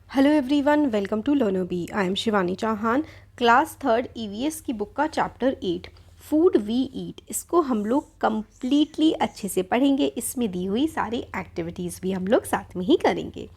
Hello everyone, welcome to learner bee. I am Shivani Chauhan. Class third EVS की book का chapter 8 food we eat, इसको हम लोग completely अच्छे से पढ़ेंगे। इसमें दी हुई सारी एक्टिविटीज़ भी हम लोग साथ में ही करेंगे।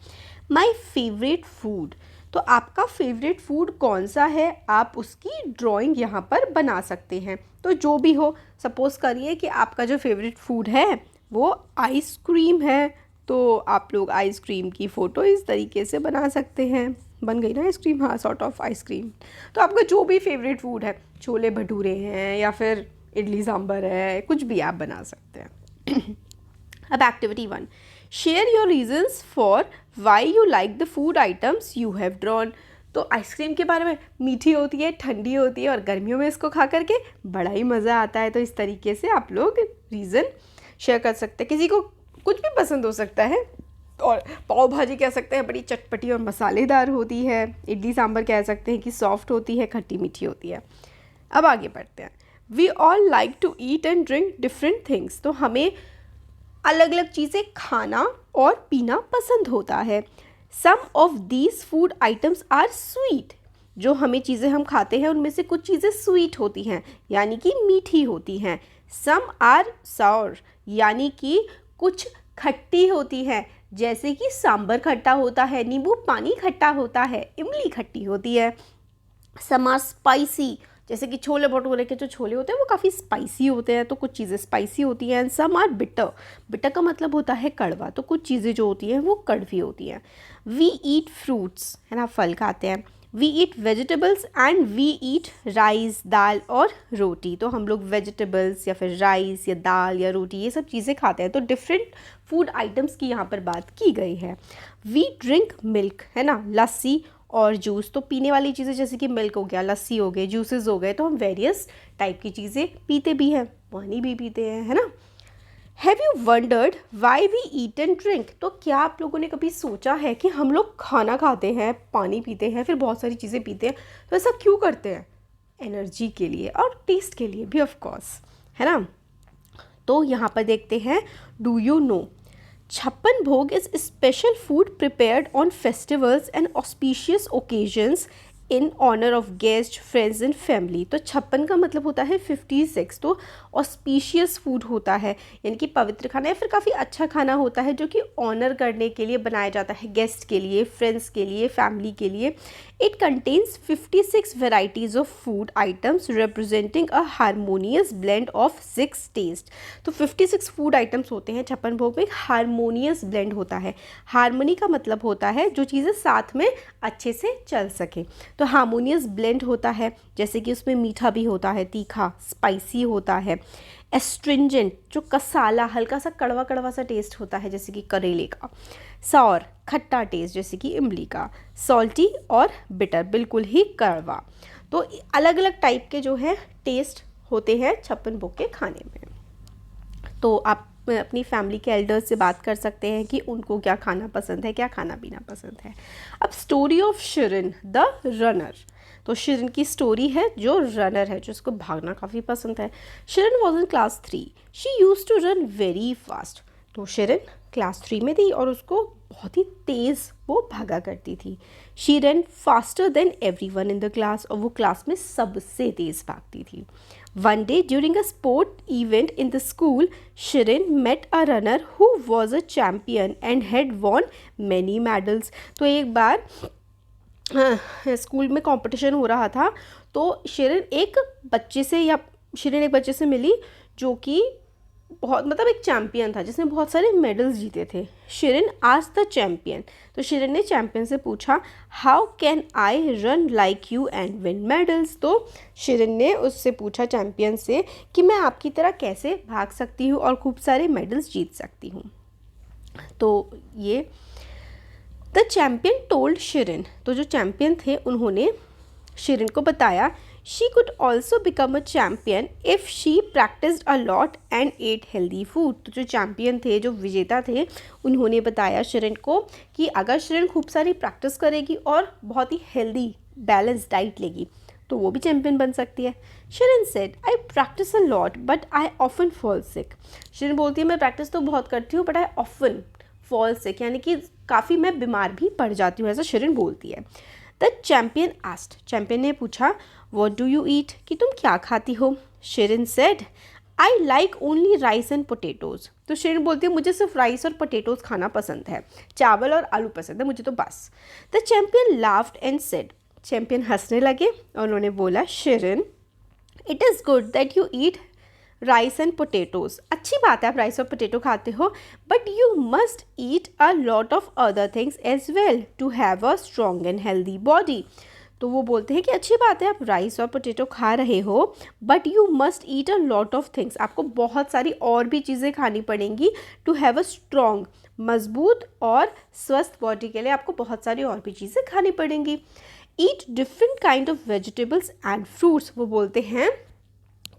माय फेवरेट फूड, तो आपका फेवरेट फूड कौन सा है, आप उसकी ड्राइंग यहाँ पर बना सकते हैं। तो जो भी हो, सपोज़ करिए कि आपका जो फेवरेट फूड है वो आइसक्रीम है, तो आप लोग आइसक्रीम की फ़ोटो इस तरीके से बना सकते हैं। बन गई ना आइसक्रीम, हाँ, सॉर्ट ऑफ आइसक्रीम। तो आपका जो भी फेवरेट फूड है, छोले भटूरे हैं या फिर इडली सांभर है, कुछ भी आप बना सकते हैं। अब activity 1, share your reasons for why you like the food items you have drawn. तो आइसक्रीम के बारे में, मीठी होती है, ठंडी होती है और गर्मियों में इसको खा करके बड़ा ही मज़ा आता है। तो इस तरीके से आप लोग रीज़न शेयर कर सकते हैं। किसी को कुछ भी पसंद हो सकता है, और पाव भाजी कह सकते हैं बड़ी चटपटी और मसालेदार होती है। इडली सांभर कह सकते हैं कि सॉफ्ट होती है, खट्टी मीठी होती है। अब आगे बढ़ते हैं। We all like to eat and drink different things. तो हमें अलग अलग चीज़ें खाना और पीना पसंद होता है। Some of these food items are sweet. जो हमें चीज़ें हम खाते हैं उनमें से कुछ चीज़ें स्वीट होती हैं, यानी कि मीठी होती हैं। सम आर साउर, यानी कि कुछ खट्टी होती है, जैसे कि सांभर खट्टा होता है, नींबू पानी खट्टा होता है, इमली खट्टी होती है। सम आर स्पाइसी, जैसे कि छोले भटूरे के जो छोले होते हैं वो काफ़ी स्पाइसी होते हैं, तो कुछ चीज़ें स्पाइसी होती हैं। And some are bitter, bitter का मतलब होता है कड़वा, तो कुछ चीज़ें जो होती हैं वो कड़वी होती हैं। वी ईट फ्रूट्स, है ना, फल खाते हैं। We eat vegetables and we eat rice, दाल और रोटी। तो हम लोग वेजिटेबल्स या फिर राइस या दाल या रोटी ये सब चीज़ें खाते हैं। तो डिफरेंट फूड आइटम्स की यहाँ पर बात की गई है। वी ड्रिंक मिल्क, है ना, लस्सी और जूस। तो पीने वाली चीज़ें जैसे कि मिल्क हो गया, लस्सी हो गए, जूसेस हो गए, तो हम वेरियस टाइप की चीज़ें पीते भी हैं, पानी भी पीते हैं, है ना। Have you wondered why we eat and drink. तो क्या आप लोगों ने कभी सोचा है कि हम लोग खाना खाते हैं, पानी पीते हैं, फिर बहुत सारी चीज़ें पीते हैं, तो ऐसा क्यों करते हैं? एनर्जी के लिए और टेस्ट के लिए भी, ऑफ कोर्स, है ना। तो यहाँ पर देखते हैं, do you know Chhappan Bhog is special food prepared on festivals and auspicious occasions in honour of guest, friends and family. तो छप्पन का मतलब होता है 56, तो ऑस्पिशियस फूड होता है, यानी कि पवित्र खाना या फिर काफ़ी अच्छा खाना होता है, जो कि ऑनर करने के लिए बनाया जाता है, गेस्ट के लिए, फ्रेंड्स के लिए, फैमिली के लिए। It contains 56 varieties of food items representing a harmonious blend of 6 taste. तो 56 फूड आइटम्स होते हैं छप्पन भोग में, हारमोनियस ब्लेंड होता है। हारमोनी का मतलब होता है जो चीज़ें साथ में अच्छे से चल सके। तो हारमोनियस ब्लेंड होता है, जैसे कि उसमें मीठा भी होता है, तीखा, स्पाइसी होता है। एस्ट्रिंजेंट, जो कसाला, हल्का सा कड़वा कड़वा सा टेस्ट होता है, जैसे कि करेले का। सॉर, खट्टा टेस्ट, जैसे कि इमली का। सॉल्टी और बिटर, बिल्कुल ही कड़वा। तो अलग अलग टाइप के जो है टेस्ट होते हैं छप्पन भोग के खाने में। तो आप अपनी फैमिली के एल्डर्स से बात कर सकते हैं कि उनको क्या खाना पसंद है, क्या खाना पीना पसंद है। अब story of Shirin the runner. तो शिरिन की स्टोरी है जो रनर है, जो उसको भागना काफ़ी पसंद है। Shirin was in class 3, she use to run very fast. तो शिरिन क्लास 3 में थी और उसको बहुत ही तेज़ वो भागा करती थी। She run faster than everyone in the class, और वो क्लास में सबसे तेज़ भागती थी। One day during a sport event in the school, Shirin met a runner who was a champion and had won many medals. तो एक बार school में कंपटीशन हो रहा था, तो शिरिन एक बच्चे से मिली जो कि बहुत, मतलब एक चैम्पियन था जिसने बहुत सारे मेडल्स जीते थे। शिरिन आज द चैम्पियन, तो शिरिन ने चैम्पियन से पूछा, how can I run like you and win medals. तो शिरिन ने उससे पूछा, चैम्पियन से, कि मैं आपकी तरह कैसे भाग सकती हूँ और खूब सारे मेडल्स जीत सकती हूँ। तो ये द चैम्पियन टोल्ड शिरिन, तो जो चैम्पियन थे उन्होंने शिरिन को बताया, she could also become a champion if she practiced a lot and ate healthy food। तो जो चैम्पियन थे, जो विजेता थे, उन्होंने बताया शिरिन को कि अगर शिरिन खूब सारी प्रैक्टिस करेगी और बहुत ही हेल्दी बैलेंस डाइट लेगी तो वो भी चैम्पियन बन सकती है। Shirin said, I practice a lot but I often fall sick. Shirin बोलती है, मैं प्रैक्टिस तो बहुत करती हूँ but I often fall sick, यानी कि काफ़ी मैं बीमार भी पड़ जाती हूँ, ऐसा शिरिन बोलती है। द चैम्पियन आस्क्ड, चैम्पियन ने पूछा व्हाट डू यू ईट, कि तुम क्या खाती हो। Shirin said I like only rice and potatoes, तो शिरिन बोलती है मुझे सिर्फ राइस और पोटैटोज़ खाना पसंद है, चावल और आलू पसंद है मुझे तो बस। The champion laughed and said, champion हंसने लगे और उन्होंने बोला Shirin it is good that you eat rice and potatoes, अच्छी बात है आप राइस और पोटैटो खाते हो, but you must eat a lot of other things as well to have a strong and healthy body. तो वो बोलते हैं कि अच्छी बात है आप राइस और पोटैटो खा रहे हो, but you must eat a lot of things, आपको बहुत सारी और भी चीज़ें खानी पड़ेंगी टू हैव अ स्ट्रॉन्ग, मजबूत और स्वस्थ बॉडी के लिए आपको बहुत सारी और भी चीज़ें खानी पड़ेंगी। Eat different kind of vegetables and fruits, वो बोलते हैं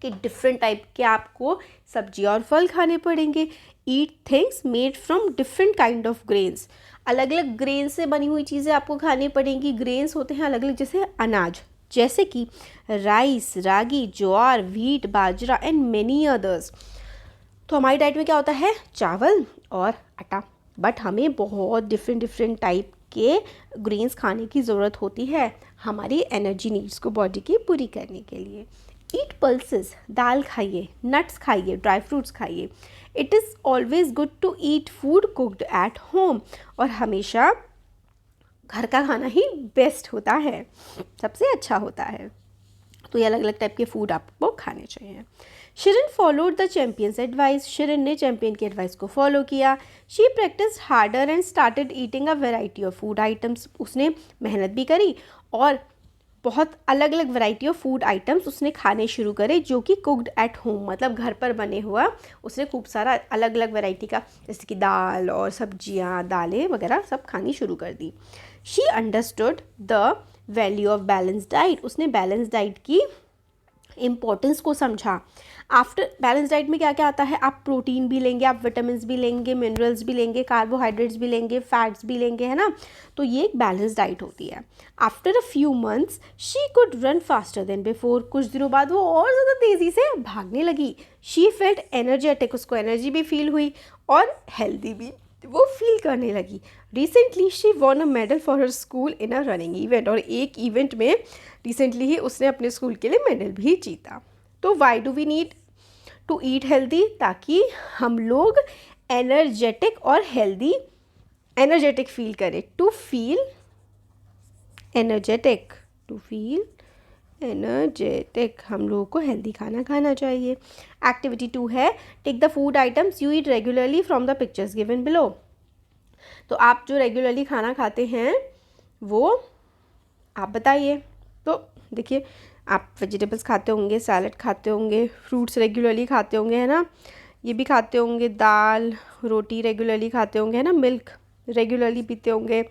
कि डिफरेंट टाइप के आपको सब्जी और फल खाने पड़ेंगे। Eat things made from different kind of grains, अलग अलग ग्रेन से बनी हुई चीज़ें आपको खानी पड़ेंगी। ग्रेन्स होते हैं अलग अलग, जैसे अनाज, जैसे कि rice, ragi, jowar, wheat, bajra and many others. तो हमारी डाइट में क्या होता है, चावल और आटा, बट हमें बहुत डिफरेंट टाइप के ग्रेन्स खाने की ज़रूरत होती है हमारी एनर्जी नीड्स को बॉडी की पूरी करने के लिए। ईट पल्सेस, दाल खाइए, नट्स खाइए, ड्राई फ्रूट्स खाइए। It is always good to eat food cooked at home, और हमेशा घर का खाना ही बेस्ट होता है, सबसे अच्छा होता है। तो ये अलग अलग टाइप के फूड आपको खाने चाहिए। Shirin followed the champions advice, Shirin ने चैम्पियन की एडवाइस को फॉलो किया। She practice harder and started eating a variety of food items, उसने मेहनत भी करी और बहुत अलग अलग वैरायटी ऑफ फूड आइटम्स उसने खाने शुरू करे, जो कि कुक्ड एट होम, मतलब घर पर बने हुआ। उसने खूब सारा अलग अलग वैरायटी का, जैसे कि दाल और सब्जियां, दालें वगैरह सब खानी शुरू कर दी। She understood the value of balance diet, उसने बैलेंस डाइट की इम्पोर्टेंस को समझा। आफ्टर बैलेंस डाइट में क्या क्या आता है, आप प्रोटीन भी लेंगे, आप विटामिन भी लेंगे, मिनरल्स भी लेंगे, कार्बोहाइड्रेट्स भी लेंगे, फैट्स भी लेंगे, है ना। तो ये एक बैलेंस डाइट होती है। After a few months she could run faster than before, कुछ दिनों बाद वो और ज़्यादा तेज़ी से भागने लगी। शी फेल्ट एनर्जेटिक, उसको एनर्जी भी फील हुई और हेल्दी भी वो फील करने लगी। Recently she von a medal for her school in a running event, और एक इवेंट में रिसेंटली ही उसने अपने स्कूल के लिए मेडल भी जीता। तो why do we need to eat healthy, ताकि हम लोग एनर्जेटिक और हेल्दी, एनर्जेटिक फील करें, to feel energetic, to feel energetic, हम लोगों को हेल्दी खाना खाना चाहिए। एक्टिविटी 2 है take the food items you eat regularly from the pictures given below. तो आप जो रेगुलरली खाना खाते हैं वो आप बताइए। तो देखिए, आप वेजिटेबल्स खाते होंगे, सैलड खाते होंगे, फ्रूट्स रेगुलरली खाते होंगे, है ना, ये भी खाते होंगे, दाल रोटी रेगुलरली खाते होंगे, है ना, मिल्क रेगुलरली पीते होंगे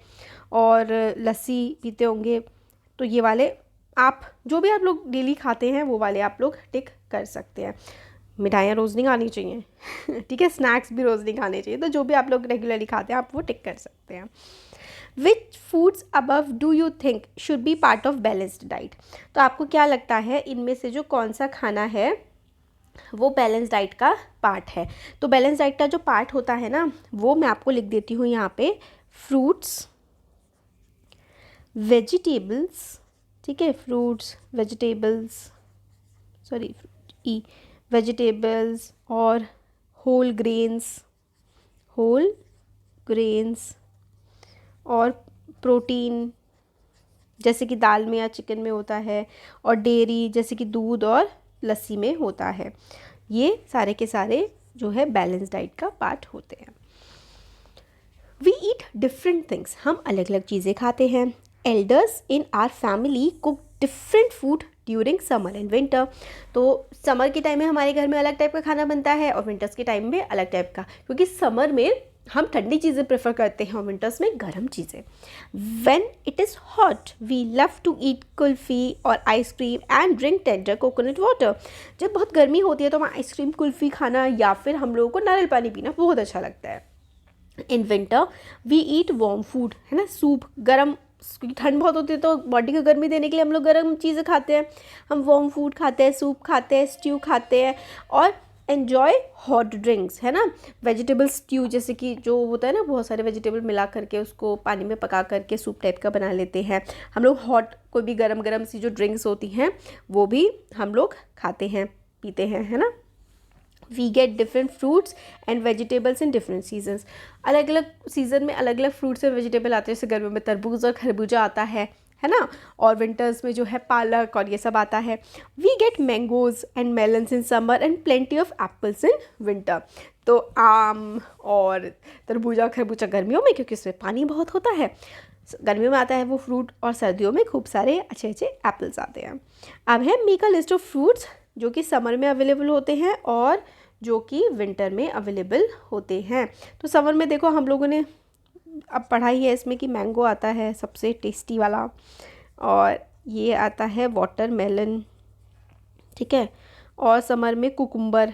और लस्सी पीते होंगे। तो ये वाले आप जो भी आप लोग डेली खाते हैं वो वाले आप लोग टिक कर सकते हैं। मिठाइयाँ रोज़ नहीं खानी चाहिए ठीक है, स्नैक्स भी रोज़ नहीं खाने चाहिए। तो जो भी आप लोग रेगुलरली खाते हैं आप वो टिक कर सकते हैं। Which foods above do you think should be part of balanced diet, तो आपको क्या लगता है इनमें से जो कौन सा खाना है वो बैलेंस डाइट का पार्ट है। तो बैलेंस डाइट का जो पार्ट होता है ना, वो मैं आपको लिख देती हूँ यहाँ पे, फ्रूट्स, वेजिटेबल्स, ठीक है, फ्रूट्स, वेजिटेबल्स, सॉरी वेजिटेबल्स और होल ग्रेन्स और प्रोटीन, जैसे कि दाल में या चिकन में होता है, और डेयरी जैसे कि दूध और लस्सी में होता है। ये सारे के सारे जो है बैलेंस डाइट का पार्ट होते हैं। वी ईट डिफरेंट थिंग्स, हम अलग अलग चीज़ें खाते हैं। Elders in are family cook different food during summer and winter, तो समर के टाइम में हमारे घर में अलग टाइप का खाना बनता है और विंटर्स के टाइम में अलग टाइप का, क्योंकि समर में हम ठंडी चीज़ें प्रेफर करते हैं और विंटर्स में गर्म चीज़ें। When it is hot we love to eat kulfi और ice cream and drink tender coconut water, जब बहुत गर्मी होती है तो हमें आइसक्रीम, कुल्फ़ी खाना या फिर हम लोगों को नारियल पानी पीना बहुत अच्छा लगता है। In winter we eat warm food, है ना, सूप, गर्म, क्योंकि ठंड बहुत होती है तो बॉडी को गर्मी देने के लिए हम लोग गर्म चीज़ें खाते हैं, हम वार्म फूड खाते हैं, सूप खाते हैं, स्ट्यू खाते हैं। और एन्जॉय हॉट ड्रिंक्स, है ना, वेजिटेबल स्ट्यू, जैसे कि जो होता है ना, बहुत सारे वेजिटेबल मिला करके उसको पानी में पका करके सूप टाइप का बना लेते हैं हम लोग। हॉट कोई भी गरम गरम सी जो ड्रिंक्स होती हैं वो भी हम लोग खाते हैं, पीते हैं, है ना। We get different fruits and vegetables in different seasons, अलग अलग सीज़न में अलग अलग फ्रूट्स और वेजिटेबल आते हैं। जैसे गर्मियों में तरबूज और खरबूजा आता है ना, और विंटर्स में जो है पालक और ये सब आता है। We get mangoes and melons in summer and plenty of apples in winter. तो आम और तरबूजा खरबूजा गर्मियों में, क्योंकि उसमें पानी बहुत होता है, गर्मियों में आता है वो फ्रूट, और सर्दियों में खूब सारे अच्छे अच्छे एप्पल्स आते हैं। अब है make a list of fruits जो कि समर में अवेलेबल होते हैं और जो कि विंटर में अवेलेबल होते हैं। तो समर में देखो हम लोगों ने अब पढ़ाई है इसमें कि मैंगो आता है सबसे टेस्टी वाला, और ये आता है वाटरमेलन, ठीक है। और समर में कुकुम्बर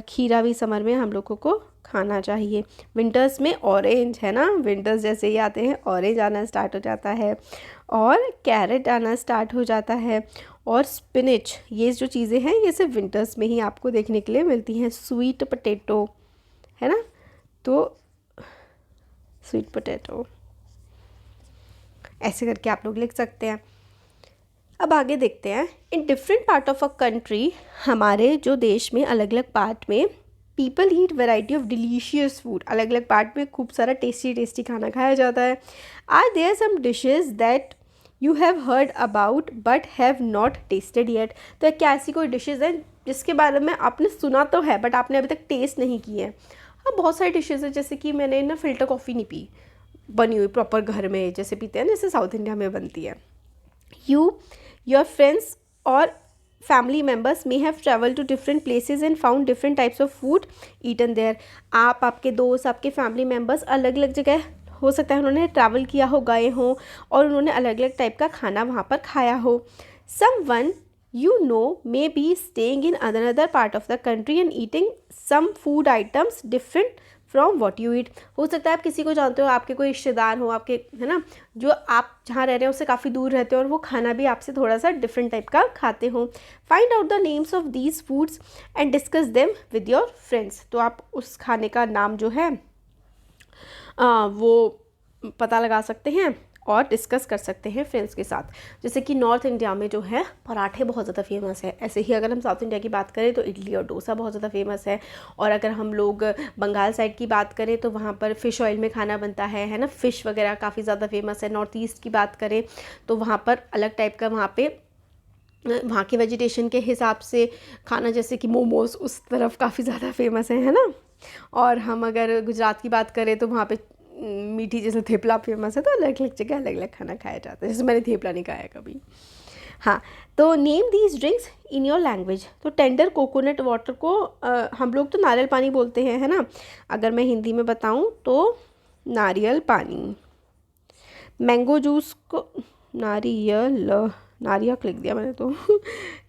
खीरा भी समर में हम लोगों को खाना चाहिए। विंटर्स में ऑरेंज, है ना, विंटर्स जैसे ही आते हैं ऑरेंज आना स्टार्ट हो जाता है और कैरेट आना स्टार्ट हो जाता है। और स्पिनच, ये जो चीज़ें हैं ये सिर्फ विंटर्स में ही आपको देखने के लिए मिलती हैं। स्वीट पोटैटो, है ना, तो स्वीट पोटैटो ऐसे करके आप लोग लिख सकते हैं। अब आगे देखते हैं, in different part of a country, हमारे जो देश में अलग अलग पार्ट में people eat variety of delicious food, अलग अलग पार्ट में खूब सारा टेस्टी टेस्टी खाना खाया जाता है। Are there some dishes that you have heard about but have not tasted yet. तो क्या ऐसी कोई डिशेज़ हैं जिसके बारे में आपने सुना तो है बट आपने अभी तक टेस्ट नहीं की है? हाँ, बहुत सारी डिशेज़ है, जैसे कि मैंने ना फ़िल्टर कॉफ़ी नहीं पी बनी हुई प्रॉपर घर में जैसे पीते हैं, जैसे साउथ इंडिया में बनती है। योर फ्रेंड्स और family members may have traveled to different places and found different types of food eaten there। आप, आपके दोस्त, आपके फैमिली मेम्बर्स अलग अलग जगह हो सकता है उन्होंने ट्रैवल किया हो, गए हों और उन्होंने अलग अलग टाइप का खाना वहाँ पर खाया हो। someone you know may be staying in another part of the country and eating some food items different from what you eat. हो सकता है आप किसी को जानते हो, आपके कोई रिश्तेदार हो आपके, है ना, जो आप जहाँ रह रहे हैं उससे काफ़ी दूर रहते हो और वो खाना भी आपसे थोड़ा सा डिफरेंट टाइप का खाते हो। Find out the names of these foods and discuss them with your friends. तो आप उस खाने का नाम जो है वो पता लगा सकते हैं और डिस्कस कर सकते हैं फ्रेंड्स के साथ। जैसे कि नॉर्थ इंडिया में जो है पराठे बहुत ज़्यादा फेमस है, ऐसे ही अगर हम साउथ इंडिया की बात करें तो इडली और डोसा बहुत ज़्यादा फेमस है। और अगर हम लोग बंगाल साइड की बात करें तो वहाँ पर फ़िश ऑयल में खाना बनता है ना, फ़िश वगैरह काफ़ी ज़्यादा फेमस है। नॉर्थ ईस्ट की बात करें तो वहाँ पर अलग टाइप का, वहाँ के वेजिटेशन के हिसाब से खाना, जैसे कि मोमोज उस तरफ काफ़ी ज़्यादा फेमस है ना। और हम अगर गुजरात की बात करें तो वहाँ पे मीठी जैसे थेपला फेमस है। तो अलग अलग जगह अलग अलग खाना खाया जाता है, जैसे मैंने थेपला नहीं खाया कभी। हाँ, तो name these drinks in your language. तो टेंडर कोकोनट वाटर को हम लोग तो नारियल पानी बोलते हैं, है ना। अगर मैं हिंदी में बताऊँ तो नारियल पानी। मैंगो जूस को नारियल लिख दिया मैंने तो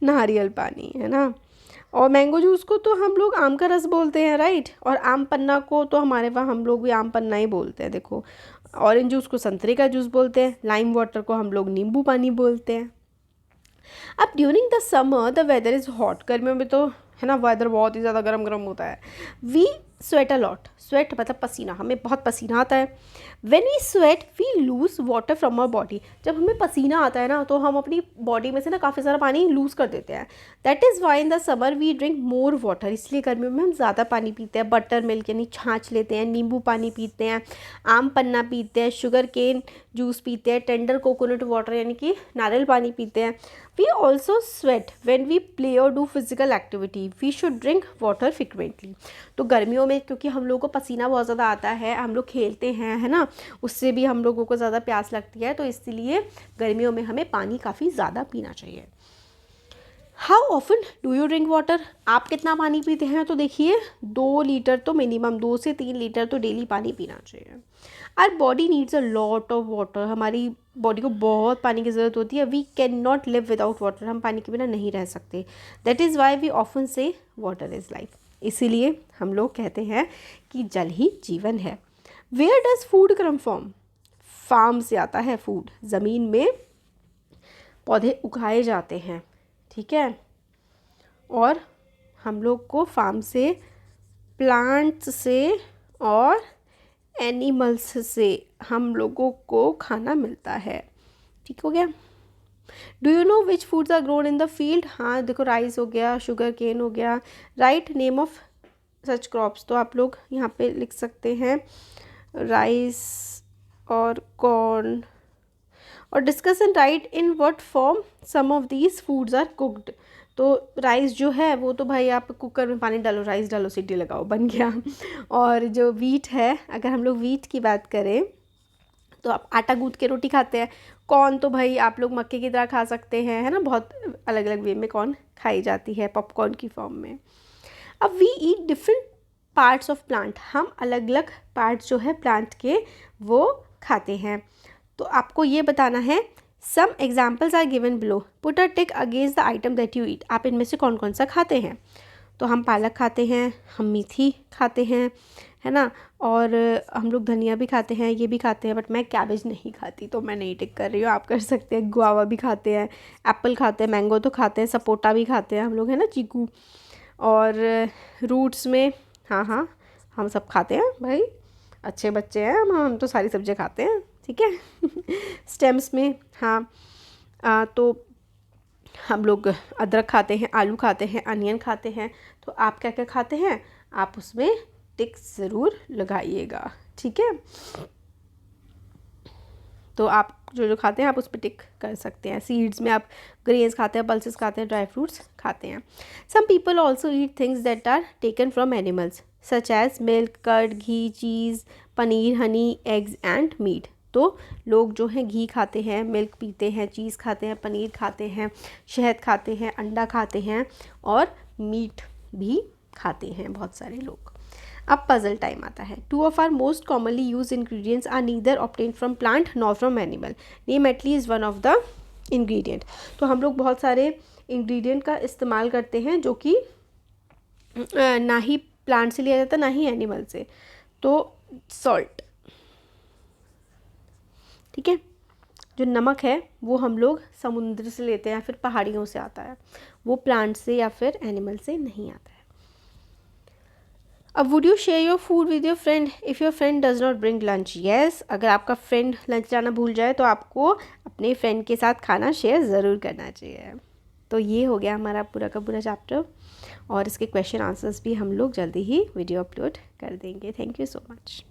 नारियल पानी, है ना। और मैंगो जूस को तो हम लोग आम का रस बोलते हैं, राइट। और आम पन्ना को तो हमारे वहाँ हम लोग भी आम पन्ना ही बोलते हैं। देखो, ऑरेंज जूस को संतरे का जूस बोलते हैं, लाइम वाटर को हम लोग नींबू पानी बोलते हैं। अब during the summer the weather is hot, गर्मियों में तो, है ना, वेदर बहुत ही ज़्यादा गर्म गर्म होता है। We sweat a lot, sweat मतलब पसीना, हमें बहुत पसीना आता है। When we sweat we lose water from our body. जब हमें पसीना आता है ना तो हम अपनी बॉडी में से ना काफ़ी सारा पानी लूज़ कर देते हैं। That is why in the summer we drink more water, इसलिए गर्मियों में हम ज़्यादा पानी पीते हैं। बटर मिल्क यानी छाछ लेते हैं, नींबू पानी पीते हैं, आम पन्ना पीते हैं, शुगर केन जूस पीते हैं, टेंडर कोकोनट वाटर यानी कि नारियल पानी पीते हैं। We also sweat when we play और do physical activity, we should drink water frequently. तो गर्मियों में क्योंकि हम लोगों को पसीना बहुत ज़्यादा आता है, हम लोग खेलते हैं, है ना, उससे भी हम लोगों को ज़्यादा प्यास लगती है, तो इसलिए गर्मियों में हमें पानी काफ़ी ज़्यादा पीना चाहिए। How often do you drink water, आप कितना पानी पीते हैं? तो देखिए 2 लीटर तो मिनिमम, 2 से 3 लीटर तो डेली पानी पीना चाहिए। Our body needs a lot of water, हमारी बॉडी को बहुत पानी की ज़रूरत होती है। We can not live without water, हम पानी के बिना नहीं रह सकते। That is why we often say water is life, इसीलिए हम लोग कहते हैं कि जल ही जीवन है। Where does food come from, farm से आता है फूड, ज़मीन में पौधे उगाए जाते हैं, ठीक है। और हम लोग को फार्म से, प्लांट्स से और एनिमल्स से हम लोगों को खाना मिलता है। ठीक हो गया। Do you know which foods are grown in the field? हाँ देखो, राइस हो गया, शुगर केन हो गया। Write name of such crops, तो आप लोग यहाँ पे लिख सकते हैं राइस और कॉर्न। और discuss and write in what form some of these foods are cooked. तो राइस जो है वो तो भाई आप कुकर में पानी डालो, राइस डालो, सीटी लगाओ, बन गया। और जो वीट है, अगर हम लोग वीट की बात करें तो आप आटा गूंथ के रोटी खाते हैं। कॉर्न तो भाई आप लोग मक्के की तरह खा सकते हैं, है ना, बहुत अलग अलग वे में कॉर्न खाई जाती है, पॉपकॉर्न की फॉर्म में। अब we eat different parts of plant, हम अलग अलग पार्ट्स जो है प्लांट के वो खाते हैं। तो आपको ये बताना है some examples are given below, put a tick against the item that you eat. आप इनमें से कौन कौन सा खाते हैं? तो हम पालक खाते हैं, हम मेथी खाते हैं, है ना, और हम लोग धनिया भी खाते हैं, ये भी खाते हैं, बट मैं कैबेज नहीं खाती तो मैं नहीं टिक कर रही हूँ, आप कर सकते हैं। गुआवा भी खाते हैं, एप्पल खाते हैं, मैंगो तो खाते हैं, सपोटा भी खाते हैं हम लोग, है ना, चीकू। और रूट्स में हाँ हाँ हम सब खाते हैं भाई, अच्छे बच्चे हैं हम तो सारी सब्जियाँ खाते हैं, ठीक है। स्टेम्स में हाँ तो हम लोग अदरक खाते हैं, आलू खाते हैं, अनियन खाते हैं। तो आप क्या क्या खाते हैं, आप उसमें टिक ज़रूर लगाइएगा, ठीक है। तो आप जो जो खाते हैं आप उस पर टिक कर सकते हैं। सीड्स में आप ग्रेन्स खाते हैं, पल्सेस खाते हैं, ड्राई फ्रूट्स खाते हैं। Some people also eat things that are taken from animals such as milk, curd, ghee, cheese, paneer, honey, eggs and meat. तो लोग जो हैं घी खाते हैं, मिल्क पीते हैं, चीज़ खाते हैं, पनीर खाते हैं, शहद खाते हैं, अंडा खाते हैं और मीट भी खाते हैं बहुत सारे लोग। अब पजल टाइम आता है। Two of our most commonly use ingredients are neither obtain from plant nor from animal, name at least one of the ingredient. तो हम लोग बहुत सारे इंग्रेडिएंट का इस्तेमाल करते हैं जो कि ना ही प्लांट से लिया जाता ना ही एनिमल से। तो सॉल्ट, ठीक है, जो नमक है वो हम लोग समुद्र से लेते हैं या फिर पहाड़ियों से आता है, वो प्लांट से या फिर एनिमल से नहीं आता है। अब would you share your food with your friend if your friend does not bring lunch? Yes, अगर आपका फ्रेंड लंच लाना भूल जाए तो आपको अपने फ्रेंड के साथ खाना शेयर ज़रूर करना चाहिए। तो ये हो गया हमारा पूरा का पूरा चैप्टर, और इसके क्वेश्चन आंसर्स भी हम लोग जल्दी ही वीडियो अपलोड कर देंगे। Thank you so much.